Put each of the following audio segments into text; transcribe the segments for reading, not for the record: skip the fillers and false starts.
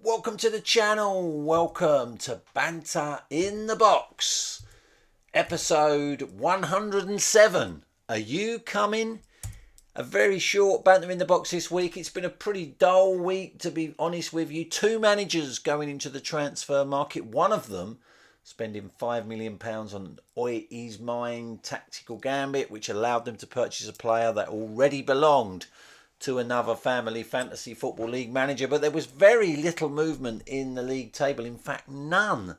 welcome to the channel. Welcome to Banter in the Box, episode 107. Are you coming? A very short Banter in the Box this week. It's been a pretty dull week, to be honest with you. Two managers going into the transfer market. One of them spending £5 million on Oi Is Mine tactical gambit, which allowed them to purchase a player that already belonged to another family fantasy football league manager. But there was very little movement in the league table. In fact, none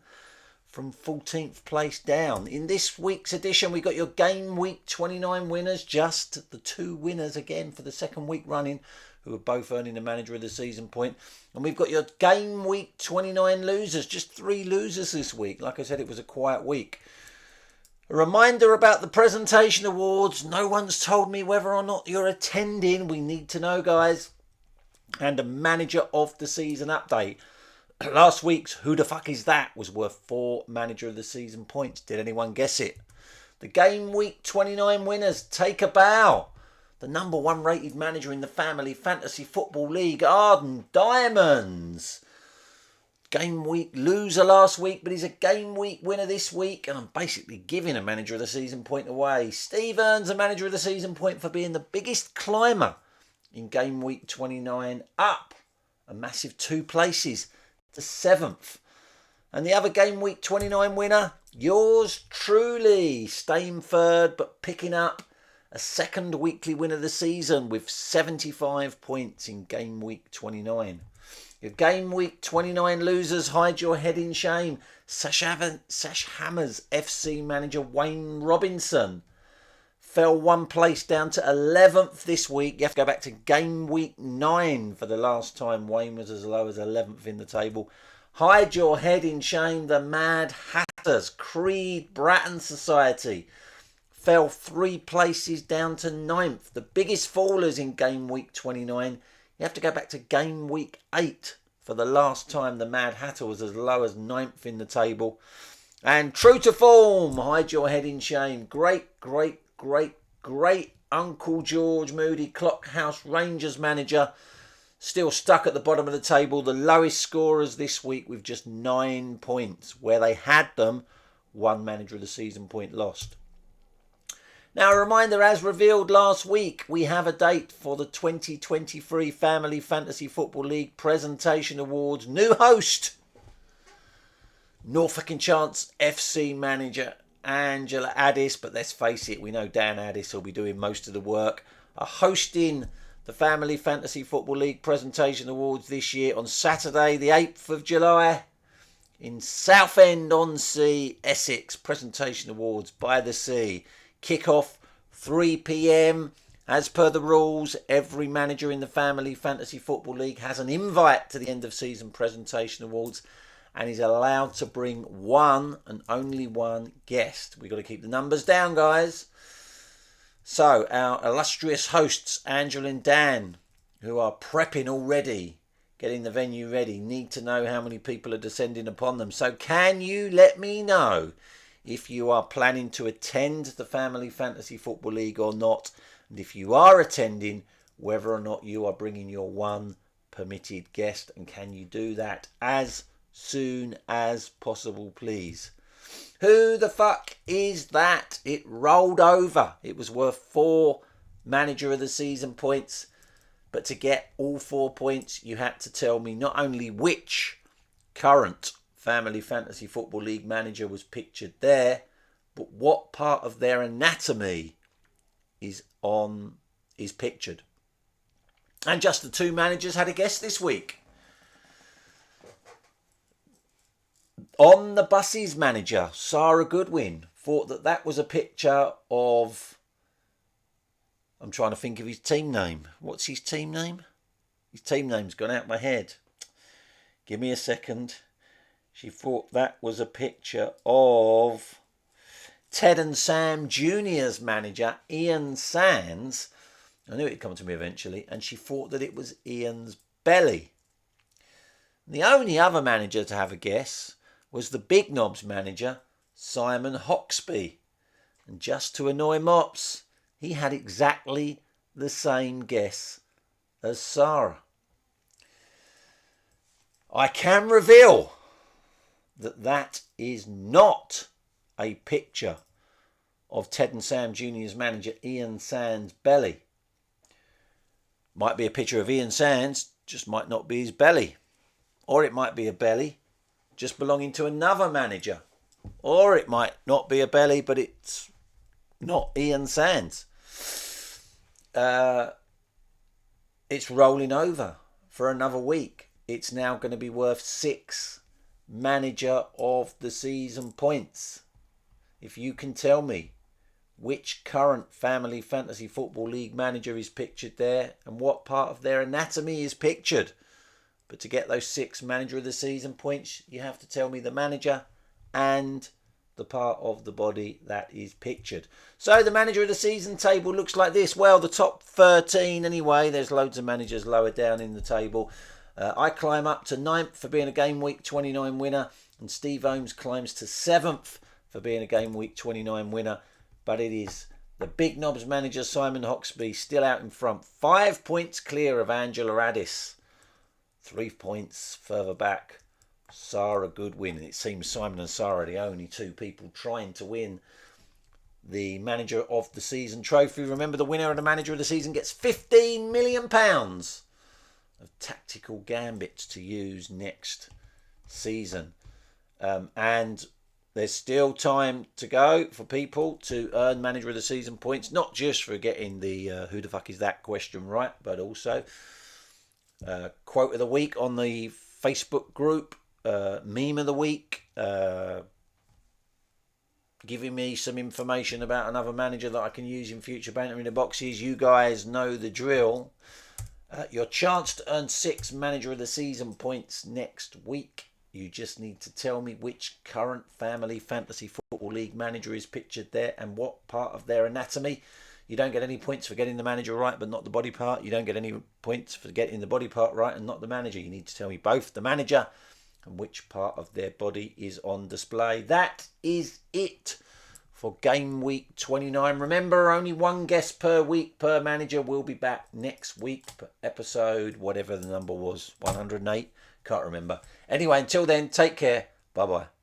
from 14th place down. In this week's edition, we got your game week 29 winners, just the two winners again for the second week running, who are both earning the manager of the season point. And we've got your game week 29 losers, just three losers this week. Like I said, it was a quiet week. A reminder about the presentation awards. No one's told me whether or not you're attending. We need to know, guys. And a manager of the season update. Last week's Who the Fuck Is That was worth 4 manager of the season points. Did anyone guess it? The game week 29 winners take a bow. The number 1 rated manager in the family fantasy football league, Arden Diamonds. Game week loser last week, but he's a game week winner this week, and I'm basically giving a manager of the season point away. Steve earns a manager of the season point for being the biggest climber in game week 29, up a massive 2 places to 7th. And the other game week 29 winner, yours truly, staying 3rd but picking up a second weekly win of the season with 75 points in game week 29. Your game week 29 losers, hide your head in shame. Sash Hammers FC manager Wayne Robinson fell 1 place down to 11th this week. You have to go back to game week 9 for the last time Wayne was as low as 11th in the table. Hide your head in shame. The Mad Hatters, Creed Bratton Society, fell 3 places down to 9th. The biggest fallers in game week 29. You have to go back to game week 8 for the last time the Mad Hatter was as low as 9th in the table. And true to form, hide your head in shame. Great Uncle George Moody, Clockhouse Rangers manager, still stuck at the bottom of the table. The lowest scorers this week with just 9 points. Where they had them, 1 manager of the season point lost. Now, a reminder, as revealed last week, we have a date for the 2023 Family Fantasy Football League Presentation Awards. New host, Norfolk and Chance FC manager Angela Addis. But let's face it, we know Dan Addis will be doing most of the work. Are hosting the Family Fantasy Football League Presentation Awards this year on Saturday, the 8th of July, in Southend-on-Sea, Essex. Presentation Awards by the Sea. Kick-off 3 p.m. As per the rules, every manager in the Family Fantasy Football League has an invite to the end of season presentation awards and is allowed to bring one and only one guest. We've got to keep the numbers down, guys. So our illustrious hosts, Angela and Dan, who are prepping already, getting the venue ready, need to know how many people are descending upon them. So can you let me know if you are planning to attend the Family Fantasy Football League or not, and if you are attending, whether or not you are bringing your one permitted guest, and can you do that as soon as possible, please? Who the fuck is that? It rolled over. It was worth 4 manager of the season points, but to get all 4 points, you had to tell me not only which current Family Fantasy Football League manager was pictured there, but what part of their anatomy is pictured. And just the 2 managers had a guest this week. On the Buses manager, Sarah Goodwin, thought that was a picture of, I'm trying to think of his team name. What's his team name? His team name's gone out my head. Give me a second. She thought that was a picture of Ted and Sam Junior's manager, Ian Sands. I knew it'd come to me eventually. And she thought that it was Ian's belly. The only other manager to have a guess was the Big Knobs manager, Simon Hoxby. And just to annoy Mops, he had exactly the same guess as Sarah. I can reveal that that is not a picture of Ted and Sam Jr.'s manager Ian Sands' belly. Might be a picture of Ian Sands, just might not be his belly. Or it might be a belly just belonging to another manager. Or it might not be a belly, but it's not Ian Sands. It's rolling over for another week. It's now going to be worth 6 manager of the season points. If you can tell me which current Family Fantasy Football League manager is pictured there and what part of their anatomy is pictured. But to get those 6 manager of the season points, you have to tell me the manager and the part of the body that is pictured. So the manager of the season table looks like this. Well, the top 13 anyway. There's loads of managers lower down in the table. I climb up to 9th for being a Game Week 29 winner. And Steve Holmes climbs to 7th for being a Game Week 29 winner. But it is the Big Knobs manager, Simon Hoxby, still out in front. 5 points clear of Angela Addis. 3 points further back, Sarah Goodwin. And it seems Simon and Sarah are the only 2 people trying to win the Manager of the Season trophy. Remember, the winner of the Manager of the Season gets £15 million of tactical gambits to use next season. And there's still time to go for people to earn Manager of the Season points, not just for getting the who the fuck is that question right, but also quote of the week on the Facebook group, meme of the week, giving me some information about another manager that I can use in future Banter in the Boxes. You guys know the drill. Your chance to earn 6 Manager of the Season points next week. You just need to tell me which current Family Fantasy Football League manager is pictured there and what part of their anatomy. You don't get any points for getting the manager right but not the body part. You don't get any points for getting the body part right and not the manager. You need to tell me both the manager and which part of their body is on display. That is it for Game Week 29. Remember, only 1 guest per week per manager. We'll be back next week for episode, whatever the number was, 108. Can't remember. Anyway, until then, take care. Bye-bye.